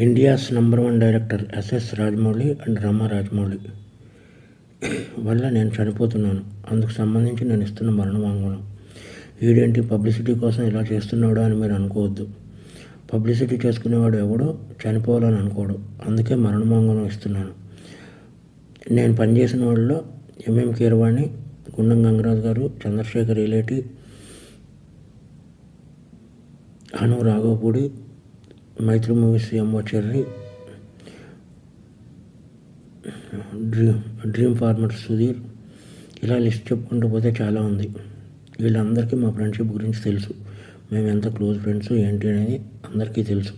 India's number 1 director S S Rajamouli and Rama Rajamouli వల్ల నేను చనిపోతున్నాను. అందుకు సంబంధించి నేను ఇస్తున్న మరణ వాంగ్మూలం. వీడేంటి పబ్లిసిటీ కోసం ఇలా చేస్తున్నాడు అని మీరు అనుకోవద్దు. పబ్లిసిటీ చేసుకునేవాడు ఎవడో చనిపోవాలని అనుకోడు. అందుకే మరణ వాంగ్మూలం ఇస్తున్నాను. నేను పనిచేసిన వాళ్ళలో ఎంఎం కీరవాణి, గుండం గంగరాజు గారు, చంద్రశేఖర్ ఇలేటి, హను రాఘవపూడి, మైత్రి మూవీస్ ఎంఓ చెర్రి, డ్రీమ్ ఫార్మర్ సుధీర్, ఇలా లిస్ట్ చెప్పుకుంటూ పోతే చాలా ఉంది. వీళ్ళందరికీ మా ఫ్రెండ్షిప్ గురించి తెలుసు. మేము ఎంత క్లోజ్ ఫ్రెండ్స్ ఏంటి అనేది అందరికీ తెలుసు.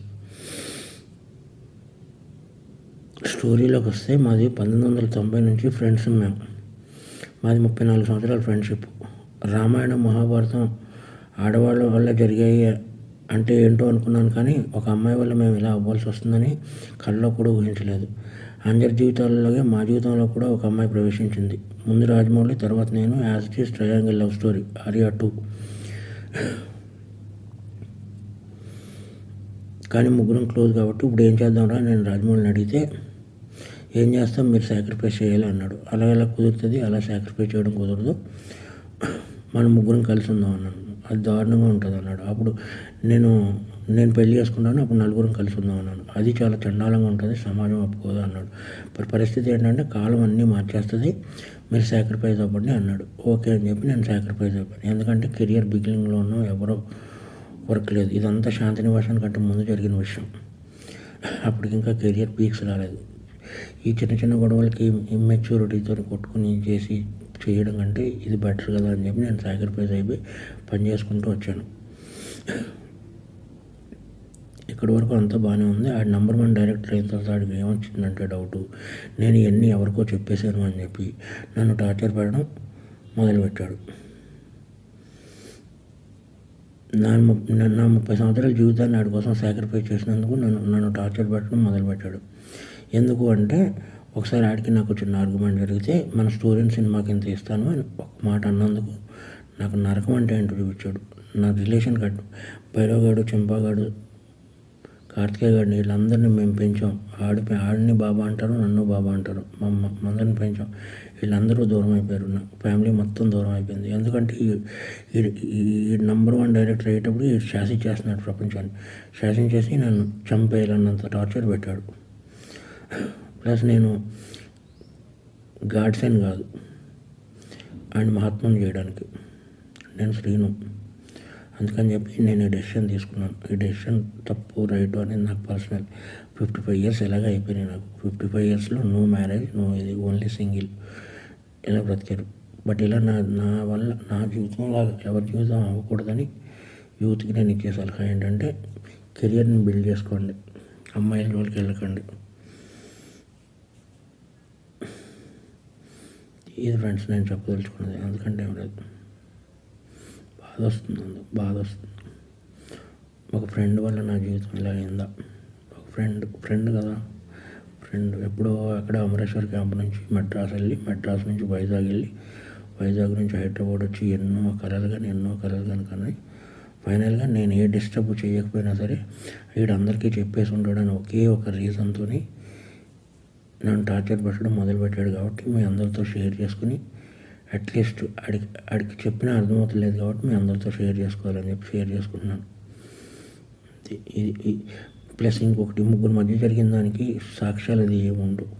స్టోరీలోకి వస్తే మాది 1990 నుంచి ఫ్రెండ్స్. మాది 34 సంవత్సరాల ఫ్రెండ్షిప్. రామాయణం, మహాభారతం ఆడవాళ్ళ వల్ల జరిగాయి అంటే ఏంటో అనుకున్నాను, కానీ ఒక అమ్మాయి వల్ల మేము ఇలా అవ్వాల్సి వస్తుందని కళ్ళలో కూడా ఊహించలేదు. అందరి జీవితాలలోనే మా జీవితంలో కూడా ఒక అమ్మాయి ప్రవేశించింది. ముందు రాజమౌళి, తర్వాత నేను. As it is triangle love story, Arya 2. కానీ ముగ్గురం క్లోజ్ కాబట్టి ఇప్పుడు ఏం చేద్దాంరా నేను రాజమౌళిని అడిగితే, ఏం చేస్తాం, మీరు సాక్రిఫైస్ చేయాలి అన్నాడు. అలా ఎలా కుదురుతుంది, అలా సాక్రిఫైస్ చేయడం కుదరదు, మనం ముగ్గురం కలిసి ఉందాం అన్నాను. అది దారుణంగా ఉంటుంది అన్నాడు. అప్పుడు నేను పెళ్లి చేసుకున్నాను, అప్పుడు నలుగురం కలిసి ఉందాం అన్నాను. అది చాలా చండాలంగా ఉంటుంది, సమాజం ఒప్పుకోదు అన్నాడు. పరిస్థితి ఏంటంటే కాలం అన్నీ మార్చేస్తుంది, మీరు సాక్రిఫైస్ అవ్వండి అన్నాడు. ఓకే అని చెప్పి నేను సాక్రిఫైస్ అయిపోయాను. ఎందుకంటే కెరియర్ బిగినింగ్లో ఉన్నాం, ఎవరో వర్క్ లేదు. ఇదంతా శాంతినివాసం కంటే ముందు జరిగిన విషయం. అప్పటికి ఇంకా కెరియర్ పీక్స్ రాలేదు. ఈ చిన్న చిన్న గొడవలకి ఇమ్మెచ్యూరిటీతో కొట్టుకుని చేయడం కంటే ఇది బెటర్ కదా అని చెప్పి నేను సాక్రిఫైస్ అయిపోయి పని చేసుకుంటూ వచ్చాను. ఇక్కడి వరకు అంతా బాగానే ఉంది. ఆడు నంబర్ 1 డైరెక్టర్ అయిన తర్వాత ఆడికి ఏమొచ్చిందంటే డౌటు, నేను ఇవన్నీ ఎవరికో చెప్పేశాను అని చెప్పి నన్ను టార్చర్ పెట్టడం మొదలుపెట్టాడు. నా 30 సంవత్సరాల జీవితాన్ని ఆడి కోసం సాక్రిఫైస్ చేసినందుకు నన్ను టార్చర్ పెట్టడం మొదలుపెట్టాడు. ఎందుకు అంటే, ఒకసారి ఆడికి నాకు చిన్న ఆర్గ్యుమెంట్ జరిగితే, మన స్టోరీని సినిమాకి ఇంత ఇస్తాను అని ఒక మాట అన్నందుకు నాకు నరకం అంటే ఏంటో చూపించాడు. నా రిలేషన్ కట్టు భైరవగాడు, చెంపాగాడు, కార్తికేయ గాడిని, వీళ్ళందరినీ మేము పెంచాం. ఆడిని బాబా అంటారు, నన్ను బాబా అంటారు. మందరిని పెంచాం. వీళ్ళందరూ దూరం అయిపోయారు. నా ఫ్యామిలీ మొత్తం దూరం అయిపోయింది. ఎందుకంటే ఈ నంబర్ 1 డైరెక్టర్ అయ్యేటప్పుడు ఈ శాసించేస్తున్నాడు ప్రపంచాన్ని. శాసించేసి నన్ను చంపేయాలన్నంత టార్చర్ పెట్టాడు. ప్లస్ నేను గాడ్సన్ కాదు, ఆయన మహాత్మను చేయడానికి నేను శ్రీను. అందుకని చెప్పి నేను ఈ డెసిషన్ తీసుకున్నాను. ఈ డెసిషన్ తప్పు రైట్ అనేది నాకు పర్సనల్. 55 ఇయర్స్ ఎలాగ అయిపోయినాయి నాకు. 55 ఇయర్స్లో నో మ్యారేజ్, నో ఇది, ఓన్లీ సింగిల్, ఇలా బ్రతికారు. బట్ ఇలా నా వల్ల నా జీవితంలో ఎవరి జీవితం అవ్వకూడదని యూత్కి నేను ఇచ్చే సలహా ఏంటంటే, కెరియర్ని బిల్డ్ చేసుకోండి, అమ్మాయిల జోలికి వెళ్ళకండి. ఇది ఫ్రెండ్స్ నేను చెప్పదలుచుకున్నది. ఎందుకంటే ఏం లేదు, బాధ వస్తుంది. ఒక ఫ్రెండ్ వల్ల నా జీవితం ఇలా అయిందా. ఒక ఫ్రెండ్ కదా, ఫ్రెండ్ ఎప్పుడో అక్కడ అమరేశ్వర్ క్యాంప్ నుంచి మెడ్రాస్ వెళ్ళి, మెడ్రాస్ నుంచి వైజాగ్ వెళ్ళి, వైజాగ్ నుంచి హైదరాబాద్ వచ్చి ఎన్నో కలలు కానీ ఫైనల్గా నేను ఏ డిస్టర్బ్ చేయకపోయినా సరే వీడందరికీ చెప్పేసి ఉంటాడని ఒకే ఒక రీజన్తో నన్ను టార్చర్ పెట్టడం మొదలుపెట్టాడు. కాబట్టి మీ అందరితో షేర్ చేసుకుని, అట్లీస్ట్ ఆడికి చెప్పినా అర్థమవుతలేదు కాబట్టి మీ అందరితో షేర్ చేసుకోవాలని చెప్పి షేర్ చేసుకుంటున్నాను. ఇది ప్లస్ ఇంకొకటి, ముగ్గురు మధ్య జరిగిన దానికి సాక్ష్యాలు అది ఏముండవు.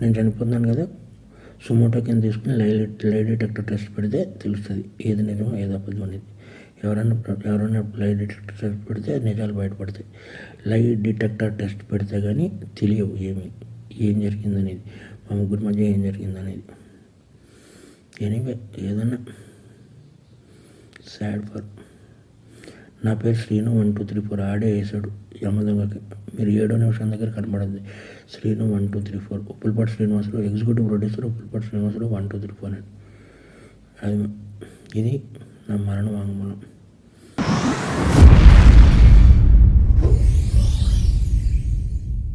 నేను చనిపోతున్నాను కదా, సుమోటో కింద తీసుకుని లై డిటెక్టర్ టెస్ట్ పెడితే తెలుస్తుంది ఏది నిజమో ఏది అబద్ధం అనేది. ఎవరైనా లై డిటెక్టర్ టెస్ట్ పెడితే నిజాలు బయటపడతాయి. లై డిటెక్టర్ టెస్ట్ పెడితే కానీ తెలియవు ఏం జరిగిందనేది, మా ముగ్గురి మధ్య ఏం జరిగిందనేది. ఎనీవే, ఏదన్నా సాడ్ ఫర్. నా పేరు శ్రీను 1 2 3 4 ఆడే వేసాడు యమదొంగకి. మీరు 7వ నిమిషం దగ్గర కనబడద్ది శ్రీను 1 2 3 4. ఉప్పులపాటి శ్రీనివాసరావు, ఎగ్జిక్యూటివ్ ప్రొడ్యూసర్ ఉప్పులపాటి శ్రీనివాసరావు 1 2 3 4 అని. ఇది నా మరణ వాంగ్మూలం.